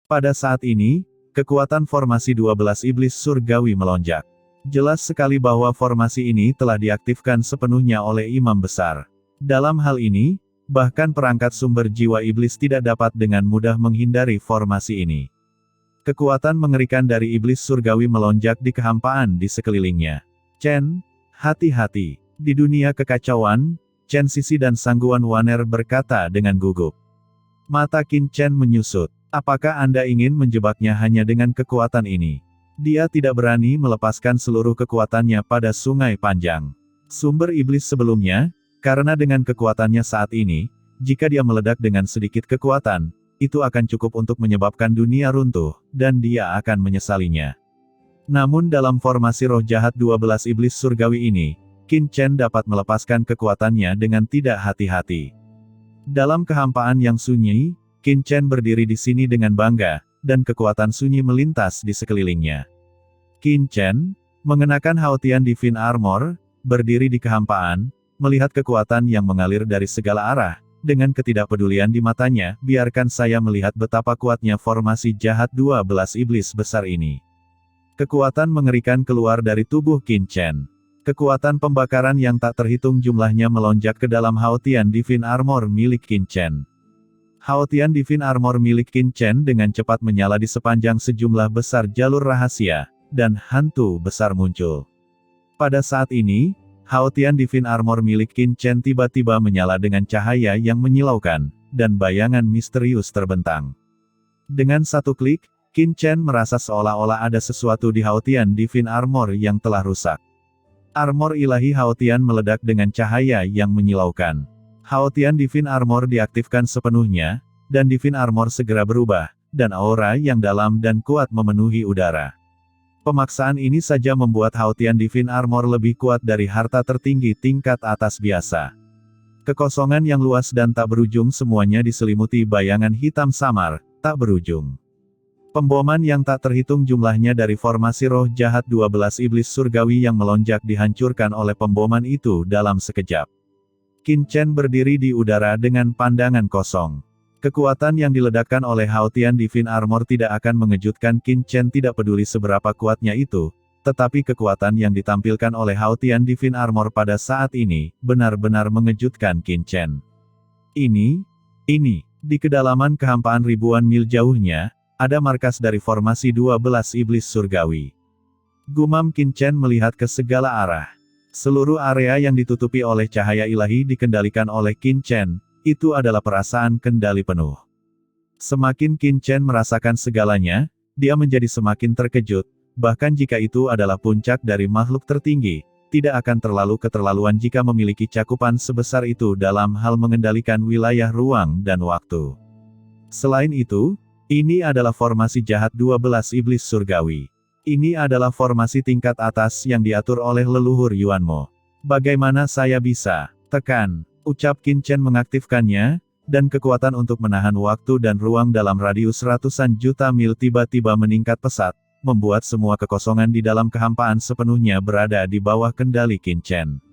Pada saat ini, kekuatan formasi 12 iblis surgawi melonjak. Jelas sekali bahwa formasi ini telah diaktifkan sepenuhnya oleh imam besar. Dalam hal ini, bahkan perangkat sumber jiwa iblis tidak dapat dengan mudah menghindari formasi ini. Kekuatan mengerikan dari iblis surgawi melonjak di kehampaan di sekelilingnya. Chen, hati-hati. Di dunia kekacauan, Chen Sisi dan Sangguan Waner berkata dengan gugup. Mata Qin Chen menyusut. Apakah Anda ingin menjebaknya hanya dengan kekuatan ini? Dia tidak berani melepaskan seluruh kekuatannya pada sungai panjang. Sumber iblis sebelumnya, karena dengan kekuatannya saat ini, jika dia meledak dengan sedikit kekuatan, itu akan cukup untuk menyebabkan dunia runtuh, dan dia akan menyesalinya. Namun dalam formasi roh jahat 12 iblis surgawi ini, Qin Chen dapat melepaskan kekuatannya dengan tidak hati-hati. Dalam kehampaan yang sunyi, Qin Chen berdiri di sini dengan bangga, dan kekuatan sunyi melintas di sekelilingnya. Qin Chen, mengenakan Haotian Divine Armor, berdiri di kehampaan, melihat kekuatan yang mengalir dari segala arah, dengan ketidakpedulian di matanya, biarkan saya melihat betapa kuatnya formasi jahat 12 iblis besar ini. Kekuatan mengerikan keluar dari tubuh Qin Chen. Kekuatan pembakaran yang tak terhitung jumlahnya melonjak ke dalam Haotian Divine Armor milik Qin Chen. Haotian Divine Armor milik Qin Chen dengan cepat menyala di sepanjang sejumlah besar jalur rahasia, dan hantu besar muncul. Pada saat ini, Haotian Divine Armor milik Qin Chen tiba-tiba menyala dengan cahaya yang menyilaukan, dan bayangan misterius terbentang. Dengan satu klik, Qin Chen merasa seolah-olah ada sesuatu di Haotian Divine Armor yang telah rusak. Armor ilahi Haotian meledak dengan cahaya yang menyilaukan. Haotian Divine Armor diaktifkan sepenuhnya, dan Divine Armor segera berubah, dan aura yang dalam dan kuat memenuhi udara. Pemaksaan ini saja membuat Haotian Divine Armor lebih kuat dari harta tertinggi tingkat atas biasa. Kekosongan yang luas dan tak berujung semuanya diselimuti bayangan hitam samar, tak berujung. Pemboman yang tak terhitung jumlahnya dari formasi roh jahat 12 iblis surgawi yang melonjak dihancurkan oleh pemboman itu dalam sekejap. Qin Chen berdiri di udara dengan pandangan kosong. Kekuatan yang diledakkan oleh Haotian Divine Armor tidak akan mengejutkan Qin Chen tidak peduli seberapa kuatnya itu, tetapi kekuatan yang ditampilkan oleh Haotian Divine Armor pada saat ini, benar-benar mengejutkan Qin Chen. Ini, di kedalaman kehampaan ribuan mil jauhnya, ada markas dari formasi 12 iblis surgawi. Gumam Qin Chen melihat ke segala arah. Seluruh area yang ditutupi oleh cahaya ilahi dikendalikan oleh Qin Chen, itu adalah perasaan kendali penuh. Semakin Qin Chen merasakan segalanya, dia menjadi semakin terkejut, bahkan jika itu adalah puncak dari makhluk tertinggi, tidak akan terlalu keterlaluan jika memiliki cakupan sebesar itu dalam hal mengendalikan wilayah ruang dan waktu. Selain itu, ini adalah formasi jahat 12 iblis surgawi. Ini adalah formasi tingkat atas yang diatur oleh leluhur Yuanmo. Bagaimana saya bisa tekan? Ucap Qin Chen mengaktifkannya, dan kekuatan untuk menahan waktu dan ruang dalam radius ratusan juta mil tiba-tiba meningkat pesat, membuat semua kekosongan di dalam kehampaan sepenuhnya berada di bawah kendali Qin Chen.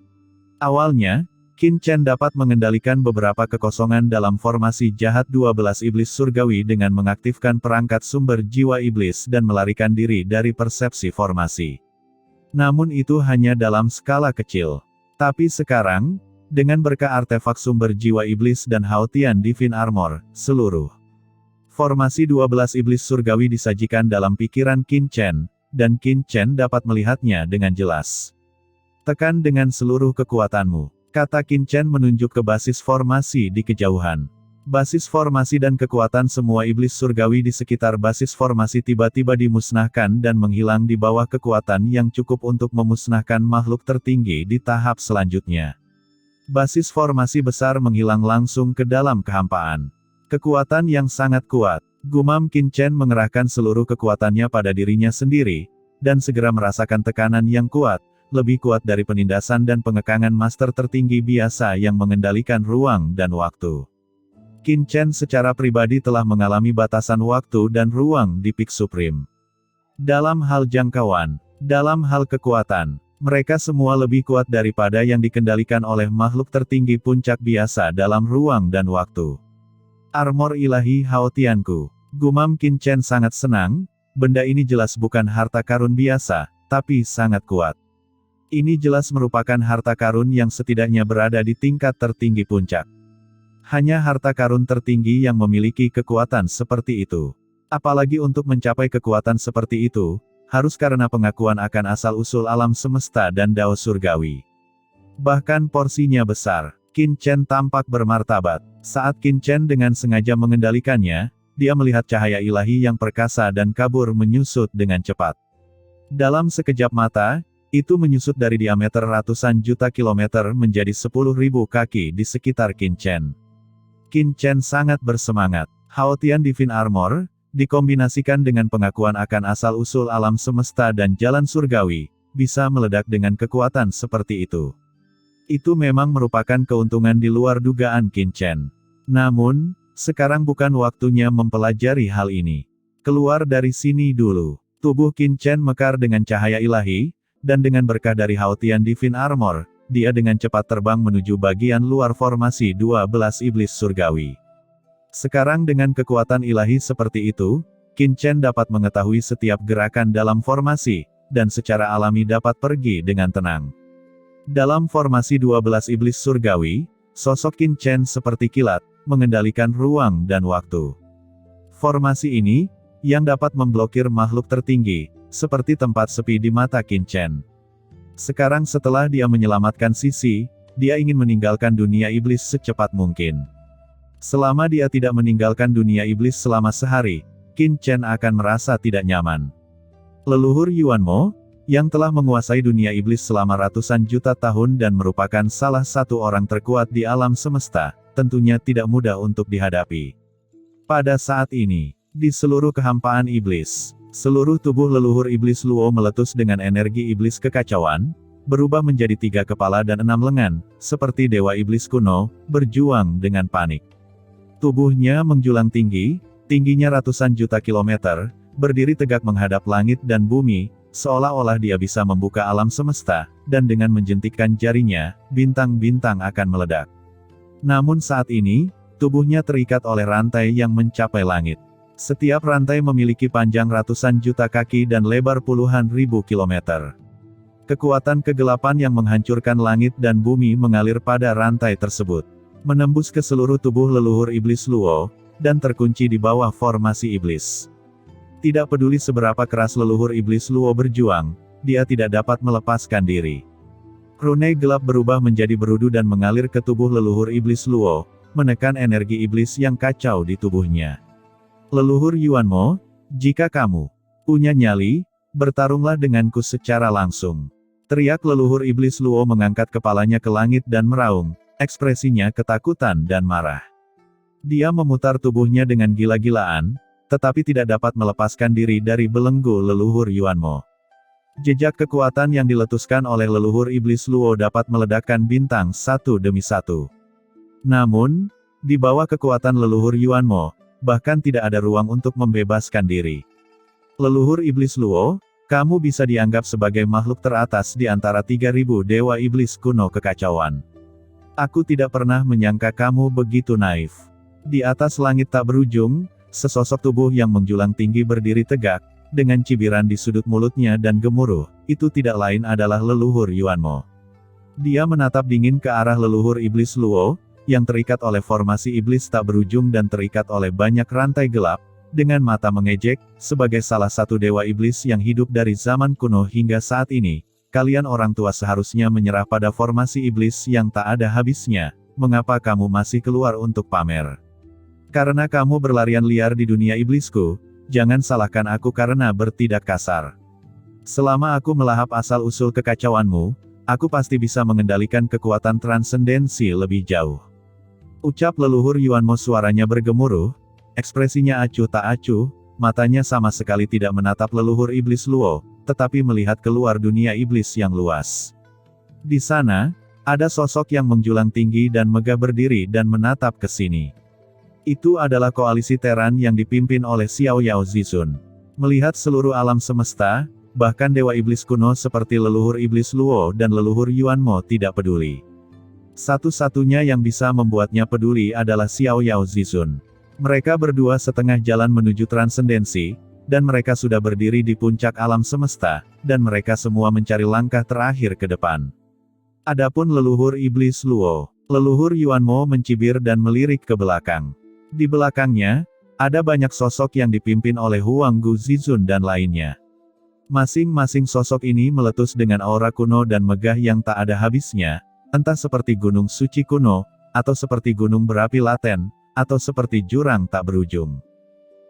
Awalnya, Qin Chen dapat mengendalikan beberapa kekosongan dalam formasi jahat 12 iblis surgawi dengan mengaktifkan perangkat sumber jiwa iblis dan melarikan diri dari persepsi formasi. Namun itu hanya dalam skala kecil. Tapi sekarang, dengan berkah artefak sumber jiwa iblis dan Haotian Divine Armor, seluruh formasi 12 iblis surgawi disajikan dalam pikiran Qin Chen, dan Qin Chen dapat melihatnya dengan jelas. Tekan dengan seluruh kekuatanmu. Kata Qin Chen menunjuk ke basis formasi di kejauhan. Basis formasi dan kekuatan semua iblis surgawi di sekitar basis formasi tiba-tiba dimusnahkan dan menghilang di bawah kekuatan yang cukup untuk memusnahkan makhluk tertinggi di tahap selanjutnya. Basis formasi besar menghilang langsung ke dalam kehampaan. Kekuatan yang sangat kuat. Gumam Qin Chen mengerahkan seluruh kekuatannya pada dirinya sendiri, dan segera merasakan tekanan yang kuat, lebih kuat dari penindasan dan pengekangan master tertinggi biasa yang mengendalikan ruang dan waktu. Qin Chen secara pribadi telah mengalami batasan waktu dan ruang di Peak Supreme. Dalam hal jangkauan, dalam hal kekuatan, mereka semua lebih kuat daripada yang dikendalikan oleh makhluk tertinggi puncak biasa dalam ruang dan waktu. Armor ilahi Haotianku. Gumam Qin Chen sangat senang, benda ini jelas bukan harta karun biasa, tapi sangat kuat. Ini jelas merupakan harta karun yang setidaknya berada di tingkat tertinggi puncak. Hanya harta karun tertinggi yang memiliki kekuatan seperti itu. Apalagi untuk mencapai kekuatan seperti itu, harus karena pengakuan akan asal-usul alam semesta dan dao surgawi. Bahkan porsinya besar. Qin Chen tampak bermartabat. Saat Qin Chen dengan sengaja mengendalikannya, dia melihat cahaya ilahi yang perkasa dan kabur menyusut dengan cepat. Dalam sekejap mata, itu menyusut dari diameter ratusan juta kilometer menjadi 10.000 kaki di sekitar Qin Chen. Qin Chen sangat bersemangat. Haotian Divine Armor, dikombinasikan dengan pengakuan akan asal-usul alam semesta dan jalan surgawi, bisa meledak dengan kekuatan seperti itu. Itu memang merupakan keuntungan di luar dugaan Qin Chen. Namun, sekarang bukan waktunya mempelajari hal ini. Keluar dari sini dulu. Tubuh Qin Chen mekar dengan cahaya ilahi, dan dengan berkah dari Haotian Divine Armor, dia dengan cepat terbang menuju bagian luar formasi 12 iblis surgawi. Sekarang dengan kekuatan ilahi seperti itu, Qin Chen dapat mengetahui setiap gerakan dalam formasi, dan secara alami dapat pergi dengan tenang. Dalam formasi 12 iblis surgawi, sosok Qin Chen seperti kilat, mengendalikan ruang dan waktu. Formasi ini, yang dapat memblokir makhluk tertinggi, seperti tempat sepi di mata Qin Chen. Sekarang setelah dia menyelamatkan Sisi, dia ingin meninggalkan dunia iblis secepat mungkin. Selama dia tidak meninggalkan dunia iblis selama sehari, Qin Chen akan merasa tidak nyaman. Leluhur Yuan Mo, yang telah menguasai dunia iblis selama ratusan juta tahun dan merupakan salah satu orang terkuat di alam semesta, tentunya tidak mudah untuk dihadapi. Pada saat ini, di seluruh kehampaan iblis, seluruh tubuh leluhur iblis Luo meletus dengan energi iblis kekacauan, berubah menjadi 3 kepala dan 6 lengan, seperti dewa iblis kuno, berjuang dengan panik. Tubuhnya menjulang tinggi, tingginya ratusan juta kilometer, berdiri tegak menghadap langit dan bumi, seolah-olah dia bisa membuka alam semesta, dan dengan menjentikkan jarinya, bintang-bintang akan meledak. Namun saat ini, tubuhnya terikat oleh rantai yang mencapai langit. Setiap rantai memiliki panjang ratusan juta kaki dan lebar puluhan ribu kilometer. Kekuatan kegelapan yang menghancurkan langit dan bumi mengalir pada rantai tersebut, menembus ke seluruh tubuh leluhur iblis Luo, dan terkunci di bawah formasi iblis. Tidak peduli seberapa keras leluhur iblis Luo berjuang, dia tidak dapat melepaskan diri. Rune gelap berubah menjadi berudu dan mengalir ke tubuh leluhur iblis Luo, menekan energi iblis yang kacau di tubuhnya. Leluhur Yuan Mo, jika kamu punya nyali, bertarunglah denganku secara langsung. Teriak leluhur iblis Luo mengangkat kepalanya ke langit dan meraung, ekspresinya ketakutan dan marah. Dia memutar tubuhnya dengan gila-gilaan, tetapi tidak dapat melepaskan diri dari belenggu leluhur Yuan Mo. Jejak kekuatan yang diletuskan oleh leluhur iblis Luo dapat meledakkan bintang satu demi satu. Namun, di bawah kekuatan leluhur Yuan Mo, bahkan tidak ada ruang untuk membebaskan diri. Leluhur iblis Luo, kamu bisa dianggap sebagai makhluk teratas di antara 3.000 dewa iblis kuno kekacauan. Aku tidak pernah menyangka kamu begitu naif. Di atas langit tak berujung, sesosok tubuh yang menjulang tinggi berdiri tegak, dengan cibiran di sudut mulutnya dan gemuruh, itu tidak lain adalah leluhur Yuan Mo. Dia menatap dingin ke arah leluhur iblis Luo, yang terikat oleh formasi iblis tak berujung dan terikat oleh banyak rantai gelap, dengan mata mengejek, sebagai salah satu dewa iblis yang hidup dari zaman kuno hingga saat ini, kalian orang tua seharusnya menyerah pada formasi iblis yang tak ada habisnya, mengapa kamu masih keluar untuk pamer? Karena kamu berlarian liar di dunia iblisku, jangan salahkan aku karena bertindak kasar. Selama aku melahap asal-usul kekacauanmu, aku pasti bisa mengendalikan kekuatan transendensi lebih jauh. Ucap leluhur Yuan Mo suaranya bergemuruh, ekspresinya acuh tak acuh, matanya sama sekali tidak menatap leluhur iblis Luo, tetapi melihat keluar dunia iblis yang luas. Di sana, ada sosok yang menjulang tinggi dan megah berdiri dan menatap ke sini. Itu adalah koalisi Teran yang dipimpin oleh Xiao Yao Zizun. Melihat seluruh alam semesta, bahkan dewa iblis kuno seperti leluhur iblis Luo dan leluhur Yuan Mo tidak peduli. Satu-satunya yang bisa membuatnya peduli adalah Xiao Yao Zizun. Mereka berdua setengah jalan menuju transendensi, dan mereka sudah berdiri di puncak alam semesta, dan mereka semua mencari langkah terakhir ke depan. Adapun leluhur iblis Luo, leluhur Yuanmo mencibir dan melirik ke belakang. Di belakangnya, ada banyak sosok yang dipimpin oleh Huang Gu Zizun dan lainnya. Masing-masing sosok ini meletus dengan aura kuno dan megah yang tak ada habisnya, entah seperti gunung suci kuno, atau seperti gunung berapi laten, atau seperti jurang tak berujung.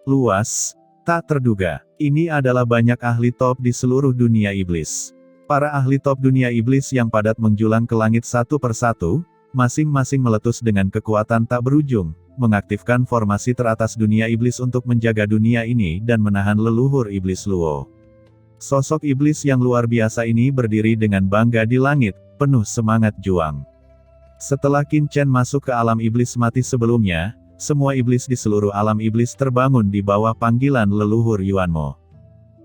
Luas, tak terduga. Ini adalah banyak ahli top di seluruh dunia iblis. Para ahli top dunia iblis yang padat menjulang ke langit satu persatu, masing-masing meletus dengan kekuatan tak berujung, mengaktifkan formasi teratas dunia iblis untuk menjaga dunia ini dan menahan leluhur iblis Luo. Sosok iblis yang luar biasa ini berdiri dengan bangga di langit, penuh semangat juang. Setelah Qin Chen masuk ke alam iblis mati sebelumnya, semua iblis di seluruh alam iblis terbangun di bawah panggilan leluhur Yuanmo.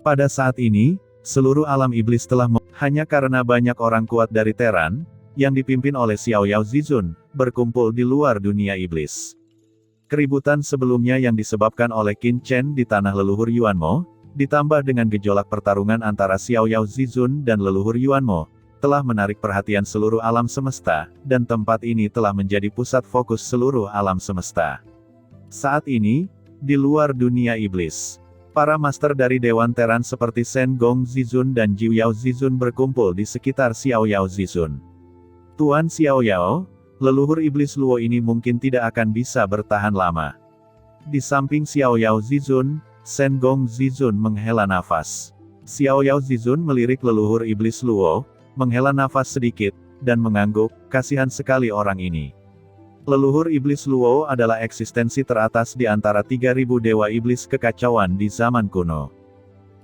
Pada saat ini, seluruh alam iblis telah hanya karena banyak orang kuat dari Teran, yang dipimpin oleh Xiao Yao Zizun, berkumpul di luar dunia iblis. Keributan sebelumnya yang disebabkan oleh Qin Chen di tanah leluhur Yuanmo, ditambah dengan gejolak pertarungan antara Xiao Yao Zizun dan leluhur Yuanmo, telah menarik perhatian seluruh alam semesta, dan tempat ini telah menjadi pusat fokus seluruh alam semesta. Saat ini, di luar dunia iblis, para master dari Dewan Teran seperti Shen Gong Zizun dan Jiu Yao Zizun berkumpul di sekitar Xiao Yao Zizun. Tuan Xiao Yao, leluhur iblis Luo ini mungkin tidak akan bisa bertahan lama. Di samping Xiao Yao Zizun, Shen Gong Zizun menghela nafas. Xiao Yao Zizun melirik leluhur iblis Luo, menghela nafas sedikit, dan mengangguk, kasihan sekali orang ini. Leluhur iblis Luo adalah eksistensi teratas di antara 3.000 dewa iblis kekacauan di zaman kuno.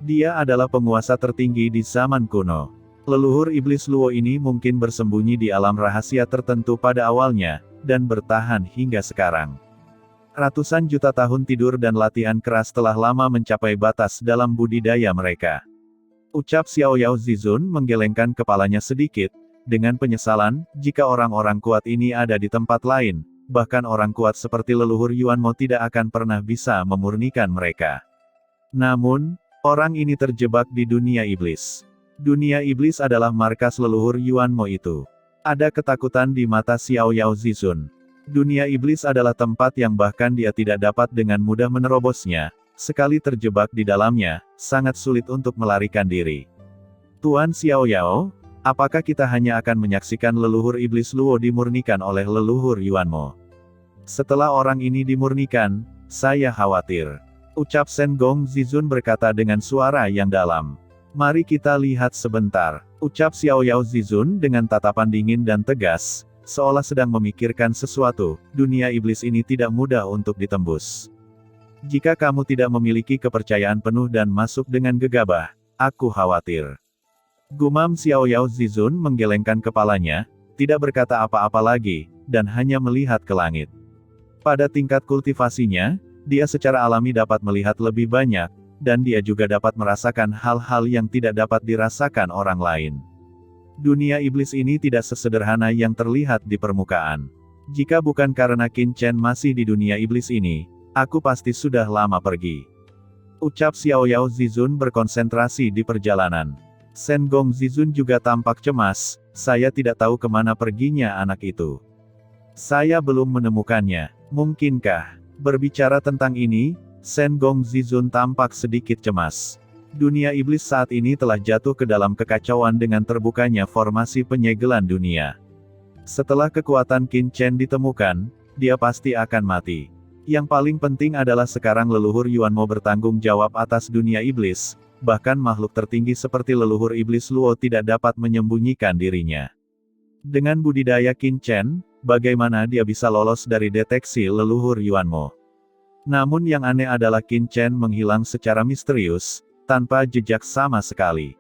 Dia adalah penguasa tertinggi di zaman kuno. Leluhur iblis Luo ini mungkin bersembunyi di alam rahasia tertentu pada awalnya, dan bertahan hingga sekarang. Ratusan juta tahun tidur dan latihan keras telah lama mencapai batas dalam budidaya mereka. Ucap Xiao Yao Zizun menggelengkan kepalanya sedikit, dengan penyesalan, jika orang-orang kuat ini ada di tempat lain, bahkan orang kuat seperti leluhur Yuanmo tidak akan pernah bisa memurnikan mereka. Namun, orang ini terjebak di dunia iblis. Dunia iblis adalah markas leluhur Yuanmo itu. Ada ketakutan di mata Xiao Yao Zizun. Dunia iblis adalah tempat yang bahkan dia tidak dapat dengan mudah menerobosnya. Sekali terjebak di dalamnya, sangat sulit untuk melarikan diri. Tuan Xiao Yao, apakah kita hanya akan menyaksikan leluhur iblis Luo dimurnikan oleh leluhur Yuanmo? Setelah orang ini dimurnikan, saya khawatir. Ucap Shen Gong Zizun berkata dengan suara yang dalam. Mari kita lihat sebentar. Ucap Xiao Yao Zizun dengan tatapan dingin dan tegas, seolah sedang memikirkan sesuatu. Dunia iblis ini tidak mudah untuk ditembus. Jika kamu tidak memiliki kepercayaan penuh dan masuk dengan gegabah, aku khawatir. Gumam Xiao Yao Zizun menggelengkan kepalanya, tidak berkata apa-apa lagi, dan hanya melihat ke langit. Pada tingkat kultivasinya, dia secara alami dapat melihat lebih banyak, dan dia juga dapat merasakan hal-hal yang tidak dapat dirasakan orang lain. Dunia iblis ini tidak sesederhana yang terlihat di permukaan. Jika bukan karena Qin Chen masih di dunia iblis ini, aku pasti sudah lama pergi. Ucap Xiao Yao Zizun berkonsentrasi di perjalanan. Shen Gong Zizun juga tampak cemas, saya tidak tahu kemana perginya anak itu. Saya belum menemukannya, mungkinkah? Berbicara tentang ini, Shen Gong Zizun tampak sedikit cemas. Dunia iblis saat ini telah jatuh ke dalam kekacauan dengan terbukanya formasi penyegelan dunia. Setelah kekuatan Qin Chen ditemukan, dia pasti akan mati. Yang paling penting adalah sekarang leluhur Yuanmo bertanggung jawab atas dunia iblis, bahkan makhluk tertinggi seperti leluhur iblis Luo tidak dapat menyembunyikan dirinya. Dengan budidaya Qin Chen, bagaimana dia bisa lolos dari deteksi leluhur Yuanmo? Namun yang aneh adalah Qin Chen menghilang secara misterius, tanpa jejak sama sekali.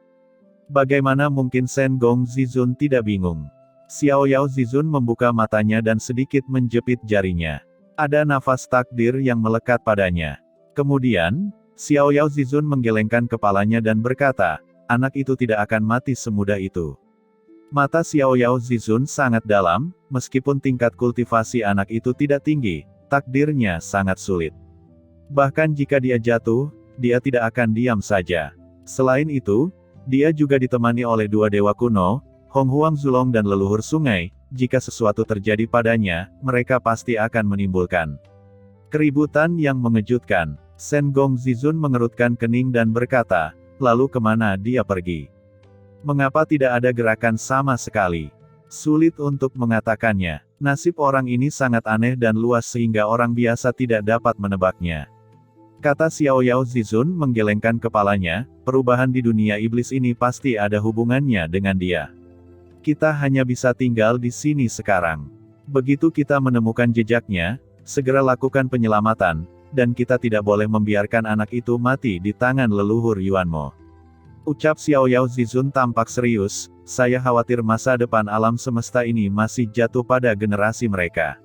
Bagaimana mungkin Shen Gong Zizun tidak bingung? Xiao Yao Zizun membuka matanya dan sedikit menjepit jarinya. Ada nafas takdir yang melekat padanya. Kemudian, Xiao Yao Zizun menggelengkan kepalanya dan berkata, anak itu tidak akan mati semudah itu. Mata Xiao Yao Zizun sangat dalam, meskipun tingkat kultivasi anak itu tidak tinggi, takdirnya sangat sulit. Bahkan jika dia jatuh, dia tidak akan diam saja. Selain itu, dia juga ditemani oleh dua dewa kuno, Hong Huang Zulong dan leluhur sungai. Jika sesuatu terjadi padanya, mereka pasti akan menimbulkan keributan yang mengejutkan. Shen Gong Zizun mengerutkan kening dan berkata, lalu kemana dia pergi? Mengapa tidak ada gerakan sama sekali? Sulit untuk mengatakannya. Nasib orang ini sangat aneh dan luas sehingga orang biasa tidak dapat menebaknya. Kata Xiao Yao Zizun menggelengkan kepalanya, perubahan di dunia iblis ini pasti ada hubungannya dengan dia. Kita hanya bisa tinggal di sini sekarang. Begitu kita menemukan jejaknya, segera lakukan penyelamatan, dan kita tidak boleh membiarkan anak itu mati di tangan leluhur Yuanmo. Ucap Xiao Yao Zizun tampak serius, saya khawatir masa depan alam semesta ini masih jatuh pada generasi mereka.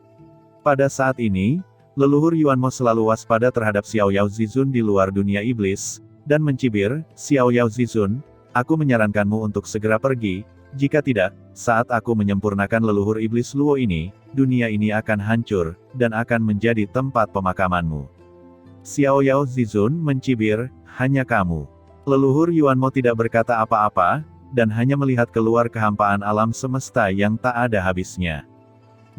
Pada saat ini, leluhur Yuanmo selalu waspada terhadap Xiao Yao Zizun di luar dunia iblis, dan mencibir, Xiao Yao Zizun, aku menyarankanmu untuk segera pergi. Jika tidak, saat aku menyempurnakan leluhur iblis Luo ini, dunia ini akan hancur, dan akan menjadi tempat pemakamanmu. Xiao Yao Zizun mencibir, hanya kamu. Leluhur Yuanmo tidak berkata apa-apa, dan hanya melihat keluar kehampaan alam semesta yang tak ada habisnya.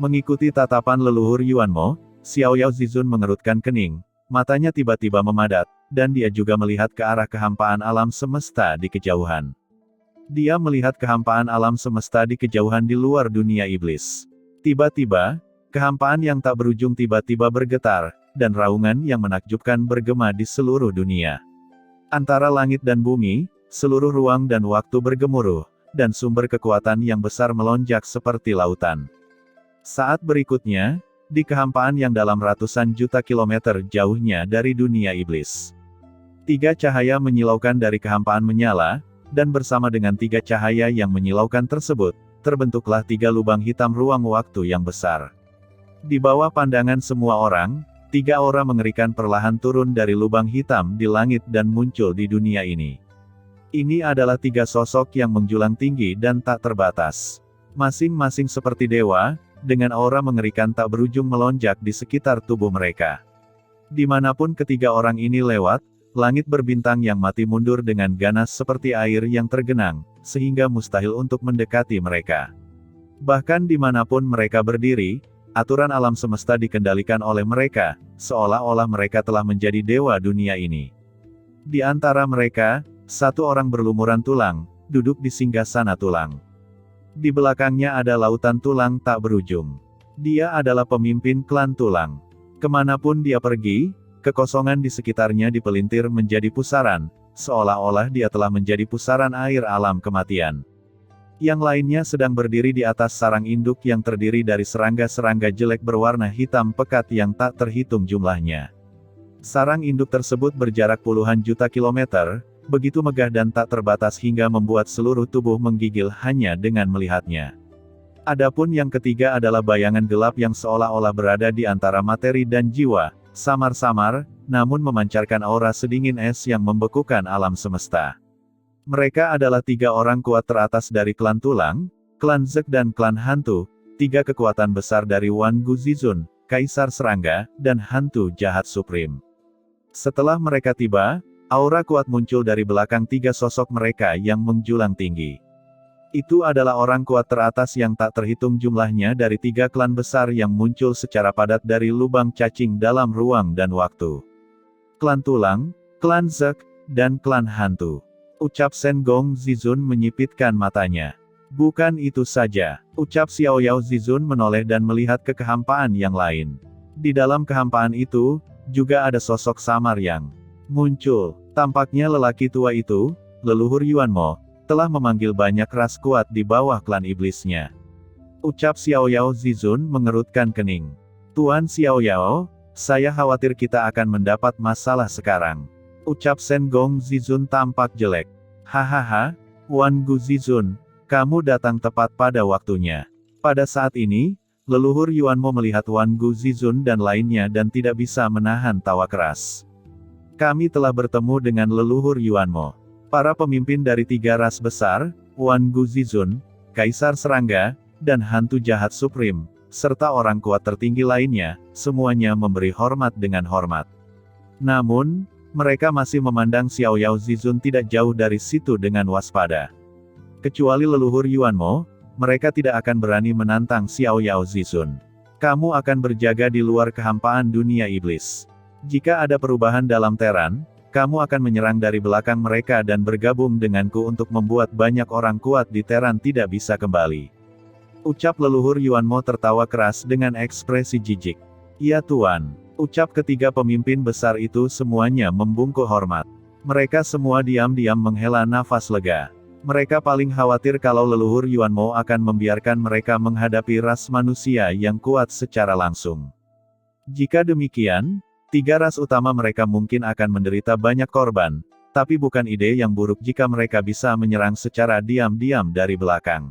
Mengikuti tatapan leluhur Yuanmo, Xiao Yao Zizun mengerutkan kening, matanya tiba-tiba memadat, dan dia juga melihat ke arah kehampaan alam semesta di kejauhan. Dia melihat kehampaan alam semesta di kejauhan di luar dunia iblis. Tiba-tiba, kehampaan yang tak berujung tiba-tiba bergetar, dan raungan yang menakjubkan bergema di seluruh dunia. Antara langit dan bumi, seluruh ruang dan waktu bergemuruh, dan sumber kekuatan yang besar melonjak seperti lautan. Saat berikutnya, di kehampaan yang dalam ratusan juta kilometer jauhnya dari dunia iblis. 3 cahaya menyilaukan dari kehampaan menyala, dan bersama dengan 3 cahaya yang menyilaukan tersebut, terbentuklah 3 lubang hitam ruang waktu yang besar. Di bawah pandangan semua orang, 3 aura mengerikan perlahan turun dari lubang hitam di langit dan muncul di dunia ini. Ini adalah 3 sosok yang menjulang tinggi dan tak terbatas. Masing-masing seperti dewa, dengan aura mengerikan tak berujung melonjak di sekitar tubuh mereka. Dimanapun ketiga orang ini lewat, langit berbintang yang mati mundur dengan ganas seperti air yang tergenang, sehingga mustahil untuk mendekati mereka. Bahkan dimanapun mereka berdiri, aturan alam semesta dikendalikan oleh mereka, seolah-olah mereka telah menjadi dewa dunia ini. Di antara mereka, 1 orang berlumuran tulang, duduk di singgasana tulang. Di belakangnya ada lautan tulang tak berujung. Dia adalah pemimpin klan tulang. Kemanapun dia pergi, kekosongan di sekitarnya dipelintir menjadi pusaran, seolah-olah dia telah menjadi pusaran air alam kematian. Yang lainnya sedang berdiri di atas sarang induk yang terdiri dari serangga-serangga jelek berwarna hitam pekat yang tak terhitung jumlahnya. Sarang induk tersebut berjarak puluhan juta kilometer, begitu megah dan tak terbatas hingga membuat seluruh tubuh menggigil hanya dengan melihatnya. Adapun yang ketiga adalah bayangan gelap yang seolah-olah berada di antara materi dan jiwa, samar-samar, namun memancarkan aura sedingin es yang membekukan alam semesta. Mereka adalah 3 orang kuat teratas dari klan tulang, klan Zek dan klan hantu, 3 kekuatan besar dari Wan Gu Zizun, kaisar serangga, dan hantu jahat supreme. Setelah mereka tiba, aura kuat muncul dari belakang 3 sosok mereka yang menjulang tinggi. Itu adalah orang kuat teratas yang tak terhitung jumlahnya dari 3 klan besar yang muncul secara padat dari lubang cacing dalam ruang dan waktu. Klan tulang, klan Zek, dan klan hantu. Ucap Shen Gong Zizun menyipitkan matanya. Bukan itu saja, ucap Xiao Yao Zizun menoleh dan melihat ke kehampaan yang lain. Di dalam kehampaan itu, juga ada sosok samar yang muncul. Tampaknya lelaki tua itu, leluhur Yuanmo, telah memanggil banyak ras kuat di bawah klan iblisnya. Ucap Xiao Yao Zizun mengerutkan kening. Tuan Xiao Yao, saya khawatir kita akan mendapat masalah sekarang. Ucap Shen Gong Zizun tampak jelek. Hahaha, Wan Gu Zizun, kamu datang tepat pada waktunya. Pada saat ini, leluhur Yuanmo melihat Wan Gu Zizun dan lainnya dan tidak bisa menahan tawa keras. Kami telah bertemu dengan leluhur Yuanmo. Para pemimpin dari 3 ras besar, Wan Gu Zizun, Kaisar Serangga, dan hantu jahat Supreme, serta orang kuat tertinggi lainnya, semuanya memberi hormat dengan hormat. Namun, mereka masih memandang Xiao Yao Zizun tidak jauh dari situ dengan waspada. Kecuali leluhur Yuanmo, mereka tidak akan berani menantang Xiao Yao Zizun. Kamu akan berjaga di luar kehampaan dunia iblis. Jika ada perubahan dalam Teran, kamu akan menyerang dari belakang mereka dan bergabung denganku untuk membuat banyak orang kuat di Teran tidak bisa kembali. Ucap leluhur Yuanmo tertawa keras dengan ekspresi jijik. Ya Tuan. Ucap ketiga pemimpin besar itu semuanya membungkuk hormat. Mereka semua diam-diam menghela nafas lega. Mereka paling khawatir kalau leluhur Yuanmo akan membiarkan mereka menghadapi ras manusia yang kuat secara langsung. Jika demikian, 3 ras utama mereka mungkin akan menderita banyak korban, tapi bukan ide yang buruk jika mereka bisa menyerang secara diam-diam dari belakang.